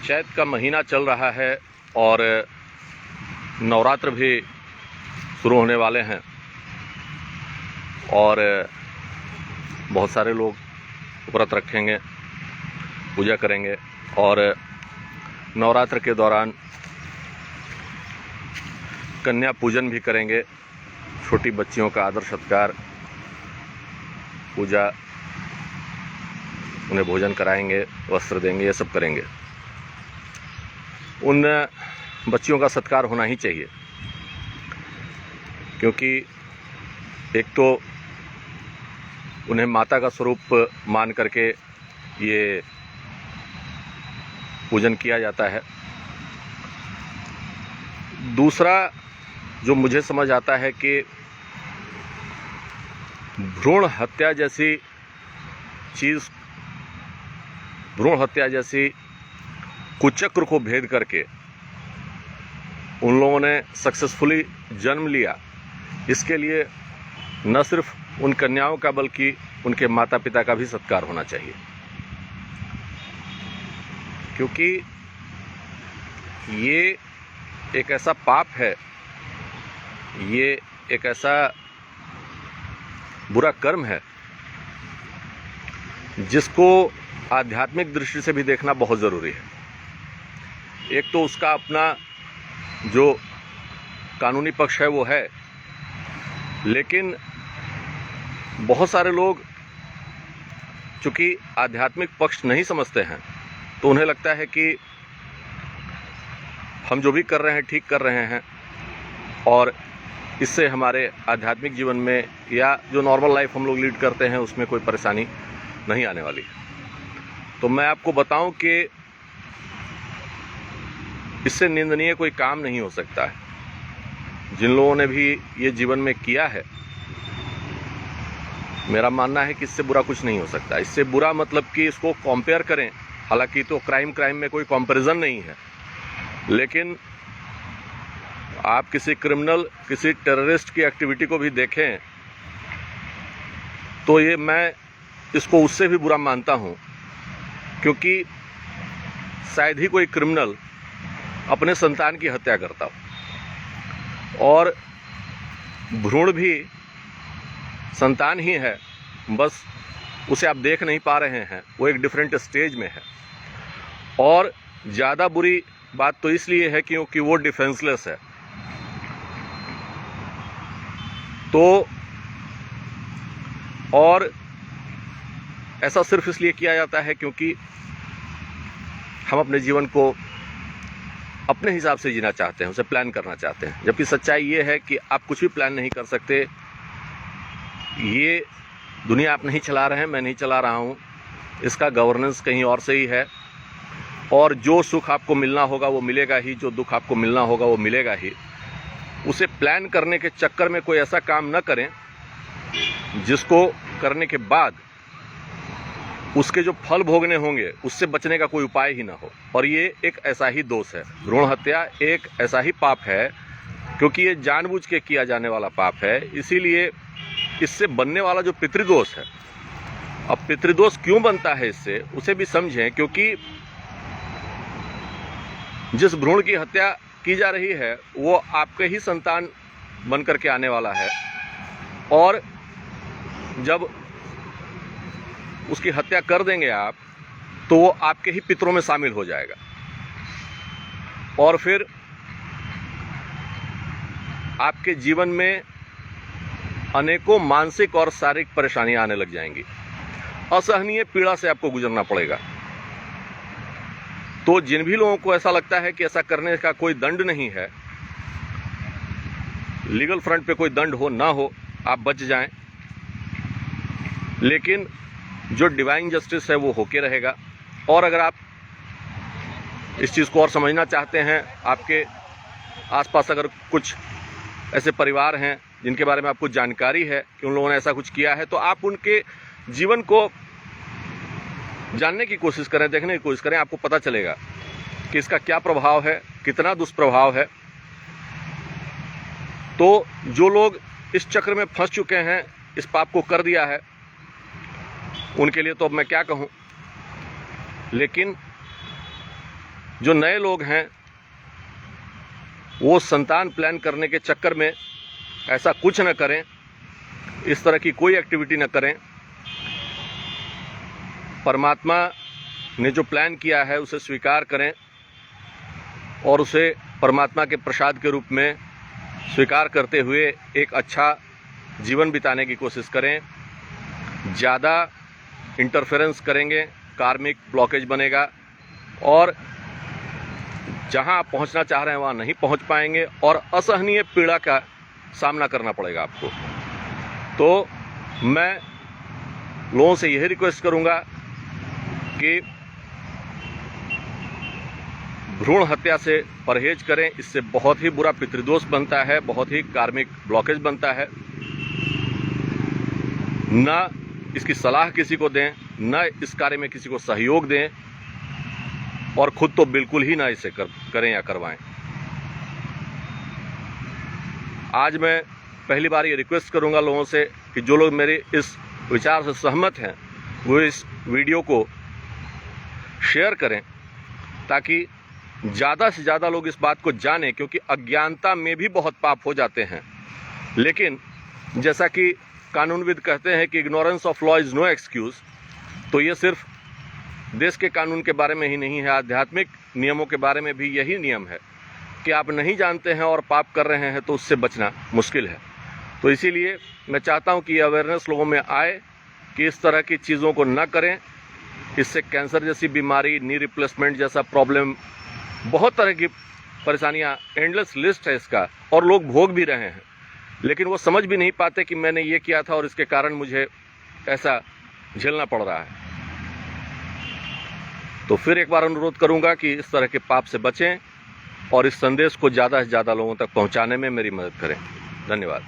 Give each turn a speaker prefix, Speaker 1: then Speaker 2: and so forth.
Speaker 1: चैत का महीना चल रहा है और नवरात्र भी शुरू होने वाले हैं और बहुत सारे लोग व्रत रखेंगे, पूजा करेंगे और नवरात्र के दौरान कन्या पूजन भी करेंगे। छोटी बच्चियों का आदर सत्कार, पूजा, उन्हें भोजन कराएंगे, वस्त्र देंगे, ये सब करेंगे। उन बच्चियों का सत्कार होना ही चाहिए, क्योंकि एक तो उन्हें माता का स्वरूप मान करके ये पूजन किया जाता है। दूसरा जो मुझे समझ आता है कि भ्रूण हत्या जैसी चीज़, भ्रूण हत्या जैसी कुचक्र को भेद करके उन लोगों ने सक्सेसफुली जन्म लिया। इसके लिए न सिर्फ उन कन्याओं का बल्कि उनके माता पिता का भी सत्कार होना चाहिए, क्योंकि ये एक ऐसा पाप है, ये एक ऐसा बुरा कर्म है जिसको आध्यात्मिक दृष्टि से भी देखना बहुत ज़रूरी है। एक तो उसका अपना जो कानूनी पक्ष है वो है, लेकिन बहुत सारे लोग चूँकि आध्यात्मिक पक्ष नहीं समझते हैं तो उन्हें लगता है कि हम जो भी कर रहे हैं ठीक कर रहे हैं और इससे हमारे आध्यात्मिक जीवन में या जो नॉर्मल लाइफ हम लोग लीड करते हैं उसमें कोई परेशानी नहीं आने वाली। तो मैं आपको बताऊं कि इससे निंदनीय कोई काम नहीं हो सकता है। जिन लोगों ने भी ये जीवन में किया है, मेरा मानना है कि इससे बुरा कुछ नहीं हो सकता। इससे बुरा मतलब कि इसको कंपेयर करें, हालांकि तो क्राइम में कोई कंपैरिजन नहीं है, लेकिन आप किसी क्रिमिनल, किसी टेररिस्ट की एक्टिविटी को भी देखें तो ये मैं इसको उससे भी बुरा मानता हूं, क्योंकि शायद ही कोई क्रिमिनल अपने संतान की हत्या करता हो। और भ्रूण भी संतान ही है, बस उसे आप देख नहीं पा रहे हैं, वो एक डिफरेंट स्टेज में है। और ज़्यादा बुरी बात तो इसलिए है क्योंकि वो डिफेंसलेस है। तो और ऐसा सिर्फ इसलिए किया जाता है क्योंकि हम अपने जीवन को अपने हिसाब से जीना चाहते हैं, उसे प्लान करना चाहते हैं। जबकि सच्चाई ये है कि आप कुछ भी प्लान नहीं कर सकते। ये दुनिया आप नहीं चला रहे हैं, मैं नहीं चला रहा हूँ, इसका गवर्नेंस कहीं और से ही है। और जो सुख आपको मिलना होगा वो मिलेगा ही, जो दुख आपको मिलना होगा वो मिलेगा ही। उसे प्लान करने के चक्कर में कोई ऐसा काम न करें जिसको करने के बाद उसके जो फल भोगने होंगे उससे बचने का कोई उपाय ही ना हो। और ये एक ऐसा ही दोष है, भ्रूण हत्या एक ऐसा ही पाप है, क्योंकि ये जानबूझ के किया जाने वाला पाप है। इसीलिए इससे बनने वाला जो पितृदोष है, अब पितृदोष क्यों बनता है इससे, उसे भी समझें। क्योंकि जिस भ्रूण की हत्या की जा रही है वो आपके ही संतान बन करके आने वाला है, और जब उसकी हत्या कर देंगे आप तो वो आपके ही पितरों में शामिल हो जाएगा और फिर आपके जीवन में अनेकों मानसिक और शारीरिक परेशानियां आने लग जाएंगी। असहनीय पीड़ा से आपको गुजरना पड़ेगा। तो जिन भी लोगों को ऐसा लगता है कि ऐसा करने का कोई दंड नहीं है, लीगल फ्रंट पे कोई दंड हो ना हो, आप बच जाएं। लेकिन जो डिवाइन जस्टिस है वो होके रहेगा। और अगर आप इस चीज़ को और समझना चाहते हैं, आपके आसपास अगर कुछ ऐसे परिवार हैं जिनके बारे में आपको जानकारी है कि उन लोगों ने ऐसा कुछ किया है, तो आप उनके जीवन को जानने की कोशिश करें, देखने की कोशिश करें। आपको पता चलेगा कि इसका क्या प्रभाव है, कितना दुष्प्रभाव है। तो जो लोग इस चक्र में फंस चुके हैं, इस पाप को कर दिया है, उनके लिए तो अब मैं क्या कहूँ। लेकिन जो नए लोग हैं वो संतान प्लान करने के चक्कर में ऐसा कुछ न करें, इस तरह की कोई एक्टिविटी न करें। परमात्मा ने जो प्लान किया है उसे स्वीकार करें और उसे परमात्मा के प्रसाद के रूप में स्वीकार करते हुए एक अच्छा जीवन बिताने की कोशिश करें। ज़्यादा इंटरफेरेंस करेंगे, कार्मिक ब्लॉकेज बनेगा और जहां आप पहुंचना चाह रहे हैं वहां नहीं पहुंच पाएंगे और असहनीय पीड़ा का सामना करना पड़ेगा आपको। तो मैं लोगों से यही रिक्वेस्ट करूंगा कि भ्रूण हत्या से परहेज करें। इससे बहुत ही बुरा पितृदोष बनता है, बहुत ही कार्मिक ब्लॉकेज बनता है। न इसकी सलाह किसी को दें, न इस कार्य में किसी को सहयोग दें और खुद तो बिल्कुल ही ना इसे करें या करवाएं। आज मैं पहली बार ये रिक्वेस्ट करूंगा लोगों से कि जो लोग मेरे इस विचार से सहमत हैं वो इस वीडियो को शेयर करें ताकि ज़्यादा से ज़्यादा लोग इस बात को जानें, क्योंकि अज्ञानता में भी बहुत पाप हो जाते हैं। लेकिन जैसा कि कानूनविद कहते हैं कि ignorance of law is no excuse, तो ये सिर्फ देश के कानून के बारे में ही नहीं है, आध्यात्मिक नियमों के बारे में भी यही नियम है कि आप नहीं जानते हैं और पाप कर रहे हैं तो उससे बचना मुश्किल है। तो इसीलिए मैं चाहता हूं कि अवेयरनेस लोगों में आए कि इस तरह की चीज़ों को न करें। इससे कैंसर जैसी बीमारी, नी रिप्लेसमेंट जैसा प्रॉब्लम, बहुत तरह की परेशानियां, एंडलेस लिस्ट है इसका, और लोग भोग भी रहे हैं, लेकिन वो समझ भी नहीं पाते कि मैंने ये किया था और इसके कारण मुझे ऐसा झेलना पड़ रहा है। तो फिर एक बार अनुरोध करूंगा कि इस तरह के पाप से बचें और इस संदेश को ज़्यादा से ज़्यादा लोगों तक पहुंचाने में मेरी मदद करें। धन्यवाद।